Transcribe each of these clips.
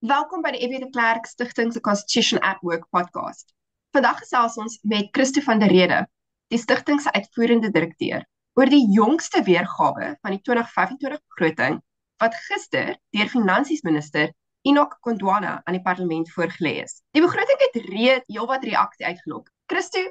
Welkom by die F.W. de Klerk Stichting se Constitution at Work podcast. Vandag gesels ons met Christo van der Rede, die stigting se uitvoerende direkteur, oor die jongste weergawe van die 2025 begroting wat gister deur Finansiesminister Enoch Godwana aan die parlement voorgelê is. Die begroting het reeds heelwat reaksie uitgelok. Christo,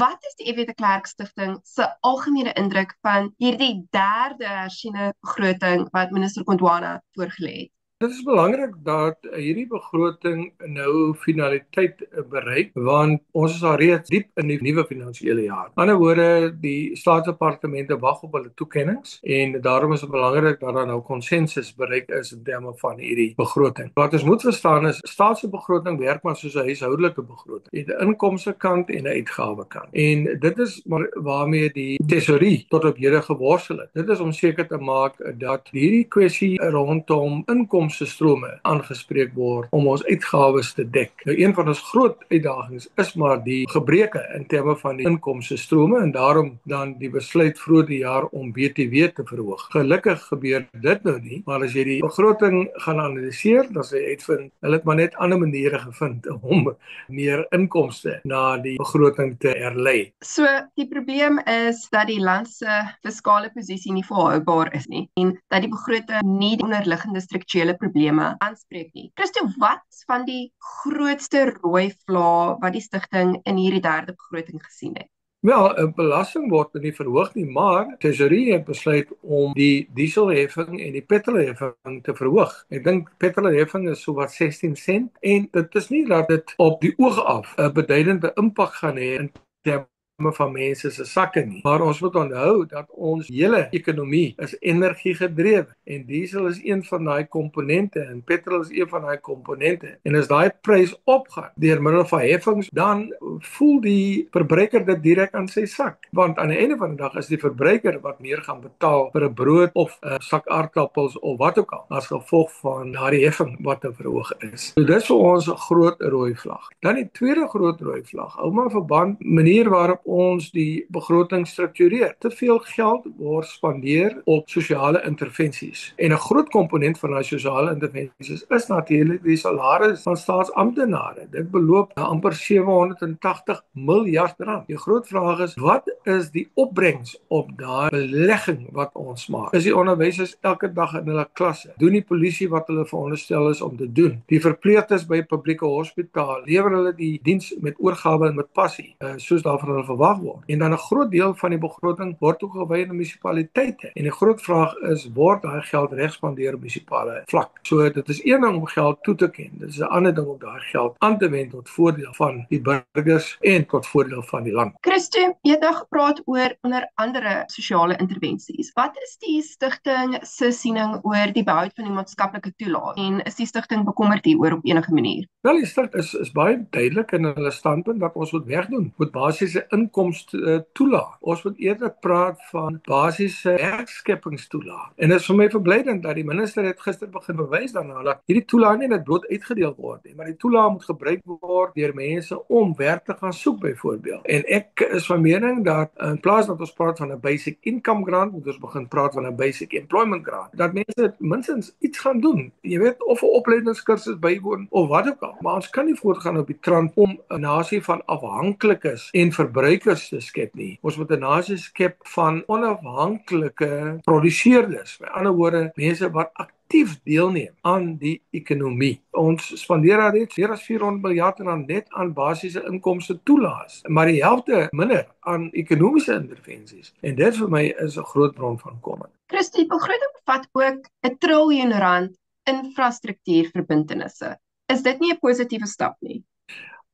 wat is die F.W. de Klerk Stichting se algemene indruk van hierdie derde hersiene begroting wat minister Godwana voorgelê het? Dit is belangrik dat hierdie begroting nou finaliteit bereik, want ons is al reeds diep in die nuwe finansiële jaar. Aan die ander woorde, die staatsdepartemente wag op hulle toekennings en daarom is dit belangrik dat daar nou konsensus bereik is in terme van hierdie begroting. Wat ons moet verstaan is, staatsbegroting werk maar soos 'n huishoudelike begroting. Jy het 'n inkomste kant en 'n uitgawe kant. En dit is maar waarmee die tesourier tot op hede geworstel het. Dit is om seker te maak dat hierdie kwessie rondom inkomste strome aangespreek word om ons uitgawes te dek. Nou een van ons groot uitdagings is maar die gebreke in terme van die inkomste strome en daarom dan die besluit vroeër die jaar om BTW te verhoog. Gelukkig gebeur dit nou nie, maar as jy die begroting gaan analiseer, dan sal jy uitvind hulle het maar net ander maniere gevind om meer inkomste na die begroting te herlei. So die probleem is dat die land se fiskale posisie nie volhoubaar is nie en dat die begroting nie die onderliggende strukturele probleme aanspreek nie. Christo, wat is van die grootste rooi vlae wat die stigting in hierdie derde begroting gesien het? Wel, 'n belasting word nie verhoog nie, maar tesourier het besluit om die dieselheffing en die petrolheffing te verhoog. Ek dink petrolheffing is so wat 16 sent en dit is nie dat dit op die oog af 'n beduidende impak gaan hê in terme van mense se sakke nie. Maar ons moet onthou dat ons hele ekonomie is energie gedrewe en diesel is een van daai komponente en petrol is een van daai komponente. En as daai prys opgaan deur middel van heffings, dan voel die verbruiker dit direk aan sy sak. Want aan die einde van die dag is die verbruiker wat meer gaan betaal vir 'n brood of 'n sak aardappels of wat ook al as gevolg van daardie heffing wat verhoog is. So dis vir ons 'n groot rooi vlag. Dan die tweede groot rooi vlag, hou maar verband manier waarop ons die begroting struktureer. Te veel geld word spandeer op sosiale intervensies. En 'n groot komponent van daai sosiale intervensies is natuurlik die salaris van staatsamptenare. Dit beloop na amper 780 miljard rand. Die groot vraag is, wat is die opbrengs op daai belegging wat ons maak? Is die onderwysers elke dag in hulle klasse? Doen die polisie wat hulle veronderstel is om te doen? Die verpleegsters by 'n publieke hospitaal, lewer hulle die diens met oorgawe en met passie, soos daarvan hulle verwag word. En dan 'n groot deel van die begroting word ook gewy aan munisipaliteite. En die groot vraag is, word daai geld reg spandeer op munisipale vlak? So dit is een ding om geld toe te ken. Dit is 'n ander ding om daai geld aan te wend tot voordeel van die burgers en tot voordeel van die land. Christo, jy het nou gepraat oor onder andere sosiale intervensies. Wat is die stigting se siening oor die behoud van die maatskaplike toelaag en is die stigting bekommerd hieroor op enige manier? Wel, die stigting is baie duidelik in hulle standpunt dat ons moet wegdoen met basiese inkomste toelaag. Ons moet eerder praat van basiese werkskepingstoelaag. En dit is vir my verblydend dat die minister het gister begin bewys daarna dat hierdie toelaag nie net bloot uitgedeel word nie, maar die toelaag moet gebruik word deur mense om werk te gaan soek byvoorbeeld. En ek is van mening dat in plaas dat ons praat van 'n basic income grant, moet ons begin praat van 'n basic employment grant. Dat mense minstens iets gaan doen. Jy weet, of 'n opleidingskursus bywoon of wat ook al. Maar ons kan nie voortgaan op die trant om 'n nasie van afhanklikes en verbruikers te skep nie. Ons moet 'n nasie skep van onafhanklike produseerders. Met ander woorde, mense wat aktief deelneem aan die ekonomie. Ons spandeer daar reeds meer as 400 miljard rand net aan basiese inkomste toelaas, maar die helfte minder aan ekonomiese intervensies. En dit vir my is 'n groot bron van kommer. Christo, die begroting bevat ook 'n triljoen rand infrastruktuurverbintenisse. Is dit nie 'n positiewe stap nie?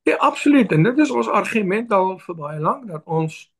Ja, absoluut. En dit is ons argument al vir baie lank dat ons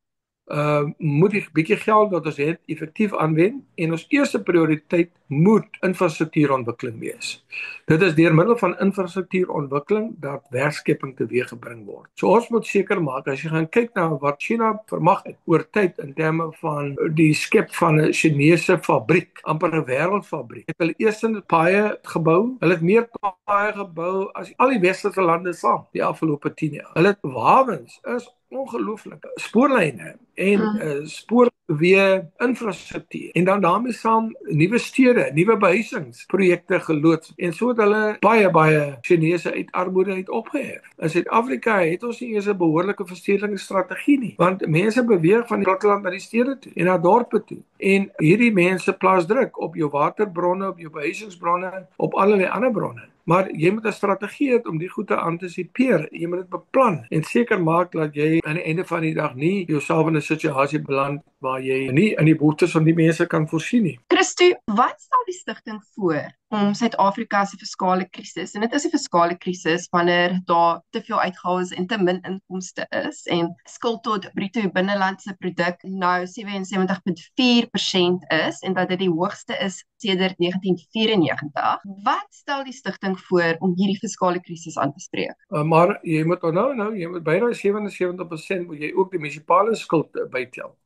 moet die bietjie geld wat ons het effektief aanwend en ons eerste prioriteit moet infrastruktuurontwikkeling wees. Dit is deur middel van infrastruktuurontwikkeling dat werkskeping teweeggebring word. So ons moet seker maak, as jy gaan kyk na wat China vermag het oor tyd in terme van die skep van 'n Chinese fabriek, amper 'n wêreldfabriek. Hulle het eers 'n paaie gebou, hulle het meer paaie gebou as al die westerse lande saam die afgelope 10 jaar. Hulle hawens is ongelooflik spoorlyne en Mm. spoorweë infrastruktuur en dan daarmee saam nuwe stede, nuwe behuisingsprojekte geloods en so het hulle baie Chinese uit armoede uit opgehef. In Suid-Afrika het ons nie eens 'n behoorlike verstedelingsstrategie nie, want mense beweeg van die platteland na die stede toe en na dorpe toe. En hierdie mense plaas druk op jou waterbronne, op jou behuisingsbronne, op allerlei ander bronne. Maar jy moet 'n strategie hê om die goed te antisipeer. Jy moet dit beplan en seker maak dat jy aan die einde van die dag nie jouself in 'n situasie beland waar jy nie in die behoeftes van die mense kan voorsien nie. Christo, wat stel die stigting voor om Suid-Afrika se fiskale krisis, en dit is 'n fiskale krisis wanneer daar te veel uitgawes en te min inkomste is en skuld tot bruto binnelandse produk nou 77,4% is en dat dit die hoogste is sedert 1994. Wat stel die stigting voor om hierdie fiskale krisis aan te spreek? Maar jy moet jy moet byna 77% moet jy ook die munisipale skuld bytel.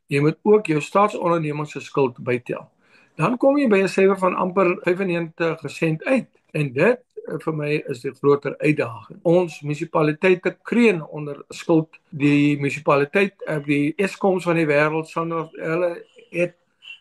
Jy moet ook jou staatsondernemings se skuld bytel. Dan kom jy by 'n syfer van amper 95% uit. En dit vir my is die groter uitdaging. Ons munisipaliteite kreun onder skuld. Die munisipaliteit, die Eskoms van die wêreld, sonder hulle het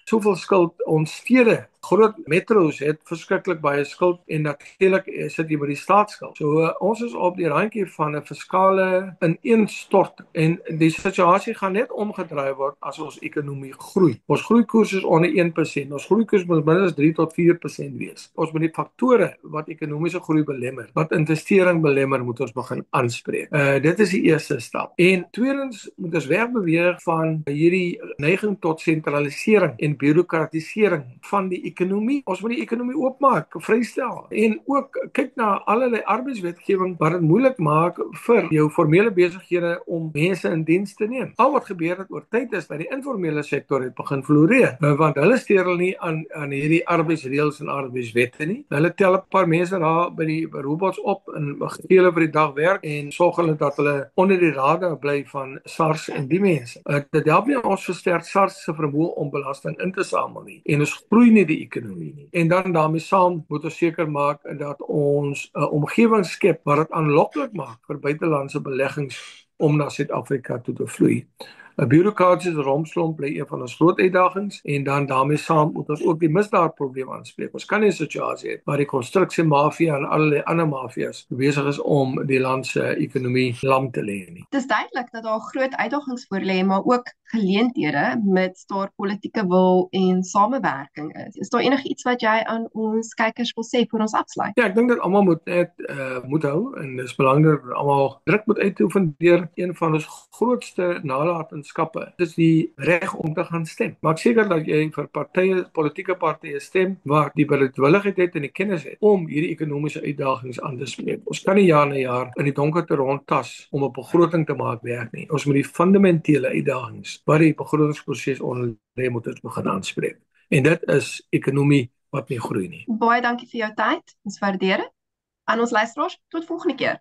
soveel skuld. Ons stede, groot metros het verskriklik baie skuld en natuurlik sit jy by die staatsskuld. So ons is op die randjie van 'n fiskale ineenstorting en die situasie gaan net omgedraai word as ons ekonomie groei. Ons groeikoers is onder 1%. Ons groeikoers moet minstens 3 tot 4% wees. Ons moet die faktore wat ekonomiese groei belemmer, wat investering belemmer, moet ons begin aanspreek. Dit is die eerste stap. En tweedens moet ons wegbeweeg van hierdie neiging tot sentralisering en bureaukratisering van die ekonomie. Ons moet die ekonomie oopmaak, vrystel en ook kyk na allerlei arbeidswetgewing wat dit moeilik maak vir jou formele besighede om mense in diens te neem. Al wat gebeur het oor tyd is dat die informele sektor het begin floreer, want hulle steur nie aan hierdie arbeidsreëls en arbeidswette nie. Hulle tel 'n paar mense daar by die robots op en gee hulle vir die dag werk en sorg hulle dat hulle onder die radar bly van SARS en die mense. Dit help nie ons versterk SARS se vermoë om belasting in te samel nie en ons groei nie die ekonomie nie. En dan daarmee saam moet ons seker maak dat ons 'n omgewing skep wat dit aanloklik maak vir buitelandse beleggings om na Suid-Afrika toe te vloei. 'n Bureaukratiese rompslomp bly een van ons groot uitdagings en dan daarmee saam moet ons ook die misdaadprobleem aanspreek. Ons kan nie 'n situasie hê waar die konstruksiemafia en allerlei ander mafias besig is om die land se ekonomie lam te lê nie. Dit is duidelik dat daar groot uitdagings voor lê, maar ook geleenthede mits daar politieke wil en samewerking is. Is daar enigiets wat jy aan ons kykers wil sê voor ons afsluit? Ja, ek dink dat almal moet net moet hou en dis belangrik dat almal druk moet uitoefen deur een van ons grootste nalatenskappe. Dit is die reg om te gaan stem. Maak seker dat jy vir politieke partye stem waar die bereidwilligheid het en die kennis het om hierdie ekonomiese uitdagings aan te spreek. Ons kan nie jaar na jaar in die donker te rondtas om 'n begroting te maak werk nie. Ons moet die fundamentele uitdagings wat die begrotingsproses onder lê moet ons begin aanspreek. En dit is ekonomie wat nie groei nie. Baie dankie vir jou tyd. Ons waardeer dit. Aan ons luisteraars, tot volgende keer.